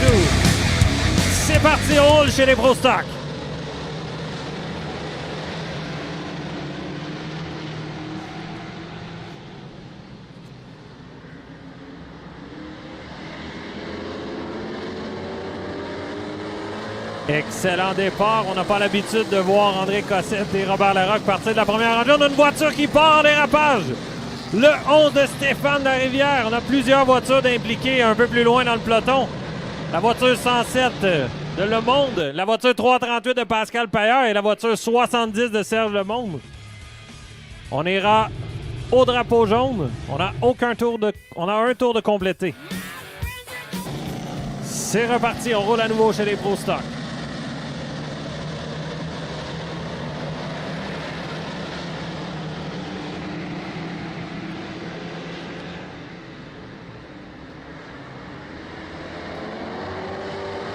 tout. C'est parti, on roule chez les Pro Stock. Excellent départ. On n'a pas l'habitude de voir André Cossette et Robert Larocque partir de la première rangée. On a une voiture qui part en dérapage. Le 11 de Stéphane Larivière. On a plusieurs voitures impliquées un peu plus loin dans le peloton. La voiture 107 de Le Monde, la voiture 338 de Pascal Paillard et la voiture 70 de Serge Lemonde. On ira au drapeau jaune. On a un tour de complété. C'est reparti. On roule à nouveau chez les Pro Stock.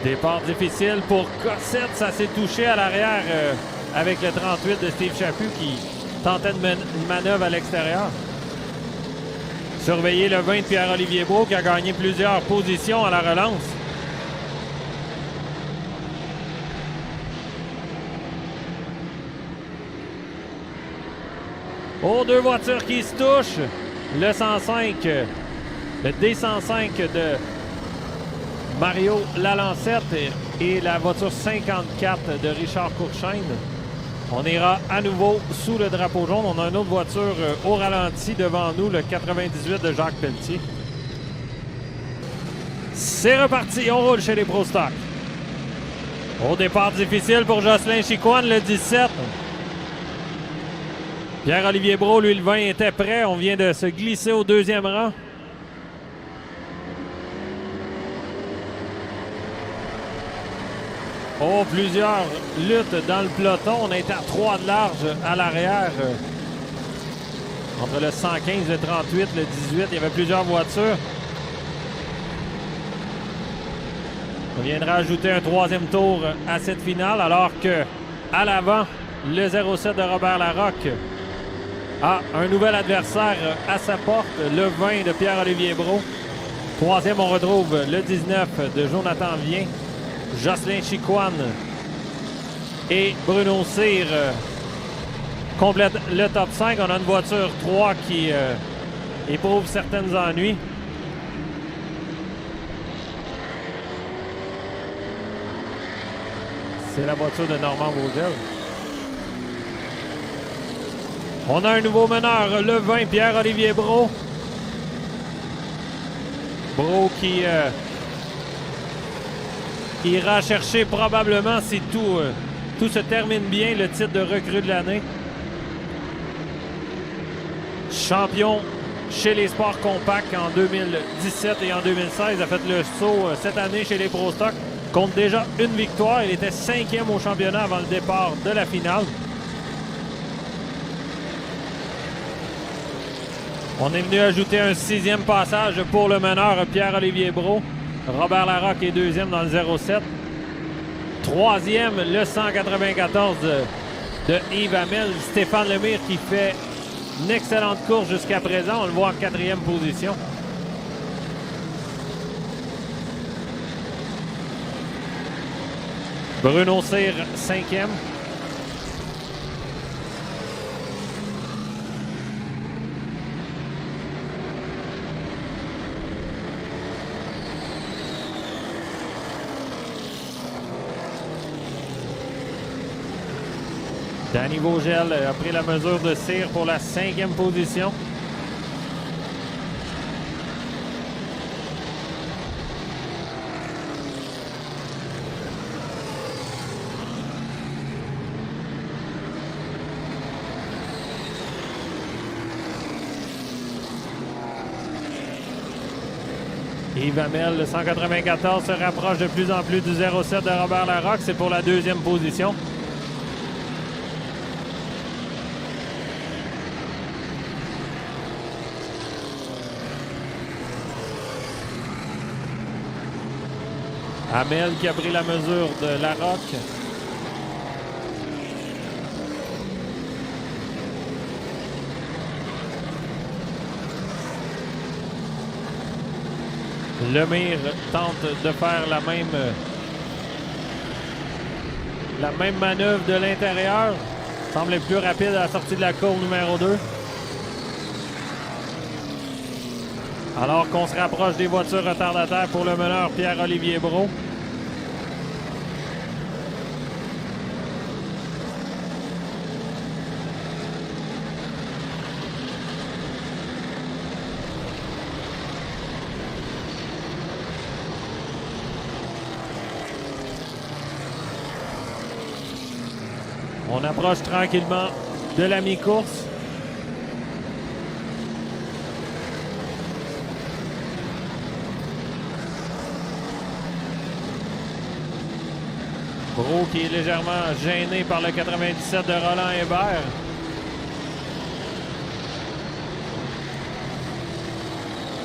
Départ difficile pour Cossette. Ça s'est touché à l'arrière avec le 38 de Steve Chaput qui tentait une manœuvre à l'extérieur. Surveillez le 20 de Pierre-Olivier Brault qui a gagné plusieurs positions à la relance. Oh, deux voitures qui se touchent. Le 105, le D105 de Mario Lalancette et la voiture 54 de Richard Courchaine. On ira à nouveau sous le drapeau jaune. On a une autre voiture au ralenti devant nous, le 98 de Jacques Pelletier. C'est reparti, on roule chez les Pro Stock. Au départ difficile pour Jocelyn Chicoine, le 17. Pierre-Olivier Brault, lui, le 20 était prêt. On vient de se glisser au deuxième rang. Oh, plusieurs luttes dans le peloton. On a été à 3 de large à l'arrière. Entre le 115, le 38, le 18, il y avait plusieurs voitures. On viendra ajouter un troisième tour à cette finale, alors que à l'avant, le 07 de Robert Larocque a un nouvel adversaire à sa porte, le 20 de Pierre-Olivier Brault. Troisième, on retrouve le 19 de Jonathan Vien. Jocelyn Chicoine et Bruno Cyr complètent le top 5. On a une voiture 3 qui éprouve certains ennuis. C'est la voiture de Normand Baudel. On a un nouveau meneur, le 20, Pierre-Olivier Brault. Brault qui ira chercher probablement, si tout se termine bien, le titre de recrue de l'année. Champion chez les sports compacts en 2017 et en 2016. A fait le saut cette année chez les Pro Stock. Compte déjà une victoire. Il était 5e au championnat avant le départ de la finale. On est venu ajouter un 6e passage pour le meneur Pierre-Olivier Brault. Robert Larocque est 2e dans le 07. 3e, le 194 de Yves Hamel. Stéphane Lemire qui fait une excellente course jusqu'à présent. On le voit en 4e position. Bruno Cyr, 5e. Danny Vogel a pris la mesure de Cyr pour la 5e position. Yves Hamel, le 194, se rapproche de plus en plus du 07 de Robert Larocque. C'est pour la 2e position. Hamel qui a pris la mesure de Larocque. Lemire tente de faire la même manœuvre de l'intérieur. Semble être plus rapide à la sortie de la courbe numéro 2. Alors qu'on se rapproche des voitures retardataires pour le meneur Pierre-Olivier Brault. On approche tranquillement de la mi-course. Brault qui est légèrement gêné par le 97 de Roland Hébert.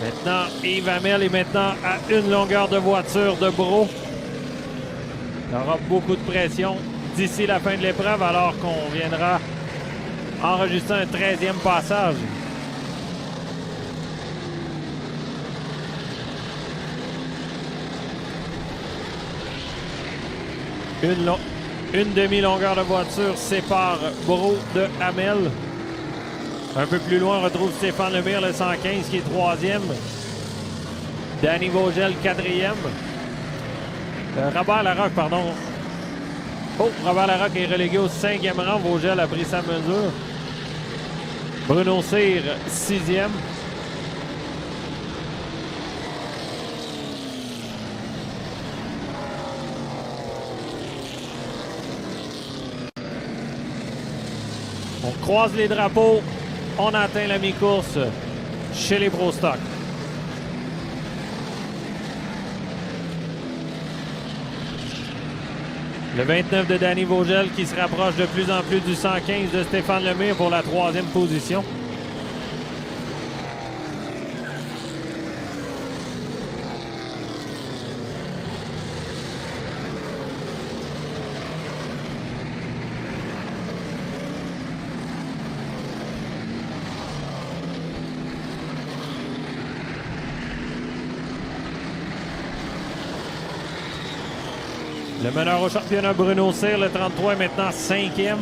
Maintenant, Yves Hamel est maintenant à une longueur de voiture de Brault. Il aura beaucoup de pression d'ici la fin de l'épreuve, alors qu'on viendra enregistrer un 13e passage. Une demi-longueur de voiture sépare Brault de Hamel. Un peu plus loin, on retrouve Stéphane Lemire, le 115, qui est 3e. Danny Vogel, 4e. Robert Larocque, pardon. Oh, Robert Larocque est relégué au 5e rang. Vogel a pris sa mesure. Bruno Cyr, 6e. On croise les drapeaux. On atteint la mi-course chez les Pro Stock. Le 29 de Danny Vogel qui se rapproche de plus en plus du 115 de Stéphane Lemire pour la 3e position. Le meneur au championnat, Bruno Cyr, le 33, est maintenant 5e.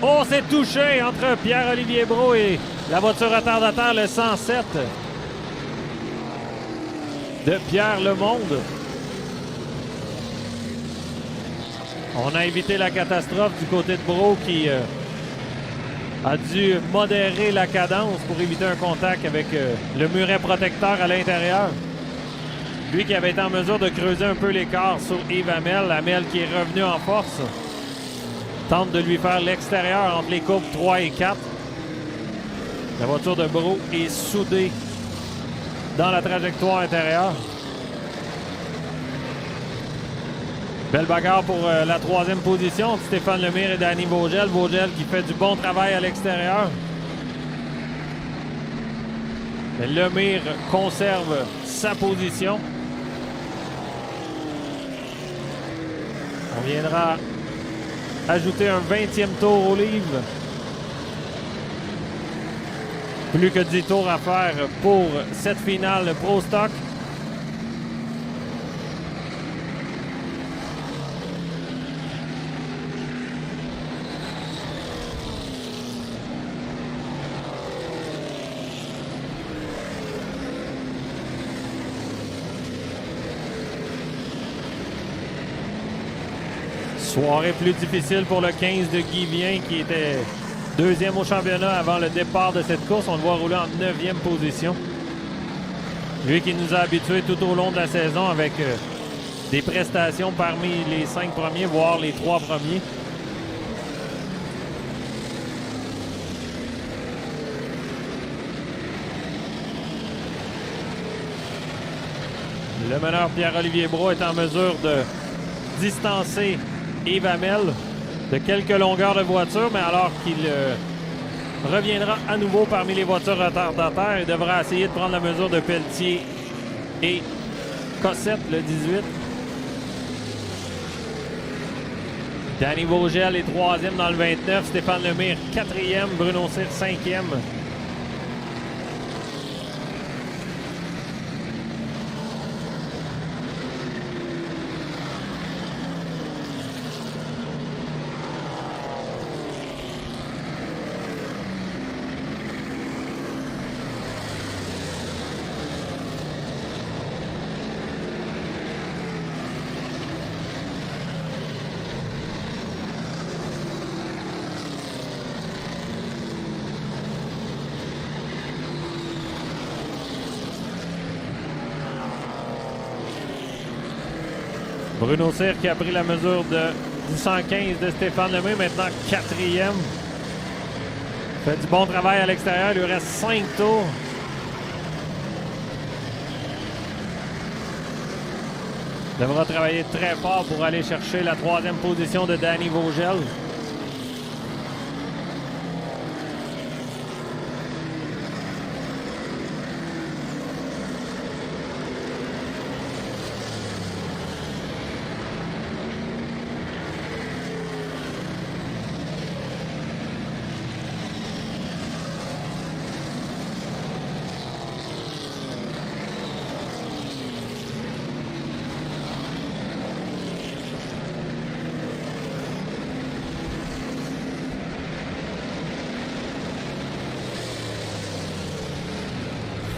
Oh, c'est touché entre Pierre-Olivier Brault et la voiture retardataire, le 107 de Pierre Lemonde. On a évité la catastrophe du côté de Brault qui a dû modérer la cadence pour éviter un contact avec le muret protecteur à l'intérieur. Lui qui avait été en mesure de creuser un peu l'écart sur Yves Hamel. Hamel qui est revenu en force. Tente de lui faire l'extérieur entre les courbes 3 et 4. La voiture de Brault est soudée dans la trajectoire intérieure. Belle bagarre pour la 3e position. Stéphane Lemire et Danny Vogel. Vogel qui fait du bon travail à l'extérieur. Lemire conserve sa position. On viendra ajouter un 20e tour au livre. Plus que 10 tours à faire pour cette finale Pro Stock. Soirée plus difficile pour le 15 de Guy Vien qui était 2e au championnat avant le départ de cette course. On le voit rouler en 9e position. Lui qui nous a habitués tout au long de la saison avec des prestations parmi les 5 premiers, voire les 3 premiers. Le meneur Pierre-Olivier Brault est en mesure de distancer Yves Hamel de quelques longueurs de voiture, mais alors qu'il reviendra à nouveau parmi les voitures retardataires, il devra essayer de prendre la mesure de Pelletier et Cossette, le 18. Danny Vogel est 3e dans le 29. Stéphane Lemire, 4e. Bruno Cyr, 5e. Bruno Cyr qui a pris la mesure du 115 de Stéphane Lemire, maintenant 4e. Fait du bon travail à l'extérieur, il lui reste 5 tours. Devra travailler très fort pour aller chercher la 3e position de Danny Vogel.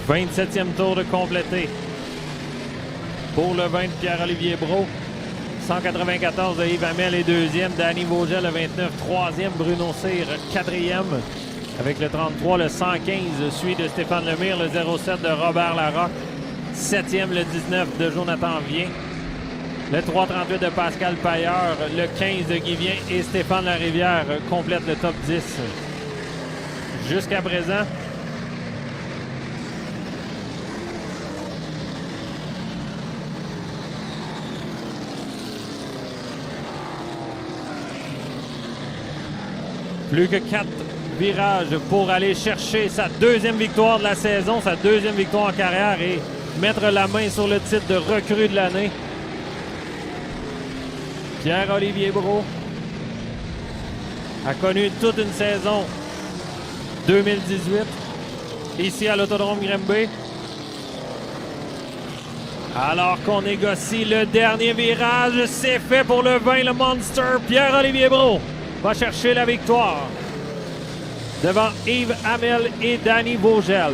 « 27e tour de complété pour le 20 de Pierre-Olivier Brault. 194 de Yves Hamel est 2e. Danny Vogel, le 29, 3e. Bruno Cyr, 4e. Avec le 33, le 115 suit de Stéphane Lemire. Le 07 de Robert Larocque. 7e, le 19 de Jonathan Vien. Le 3,38 de Pascal Pailleur. Le 15 de Guy Vien et Stéphane Larivière complètent le top 10. Jusqu'à présent, plus que 4 virages pour aller chercher sa 2e victoire de la saison, sa 2e victoire en carrière et mettre la main sur le titre de recrue de l'année. Pierre-Olivier Brault a connu toute une saison 2018 ici à l'Autodrome Grimby. Alors qu'on négocie le dernier virage, c'est fait pour le 20, le Monster. Pierre-Olivier Brault va chercher la victoire devant Yves Hamel et Danny Vogel.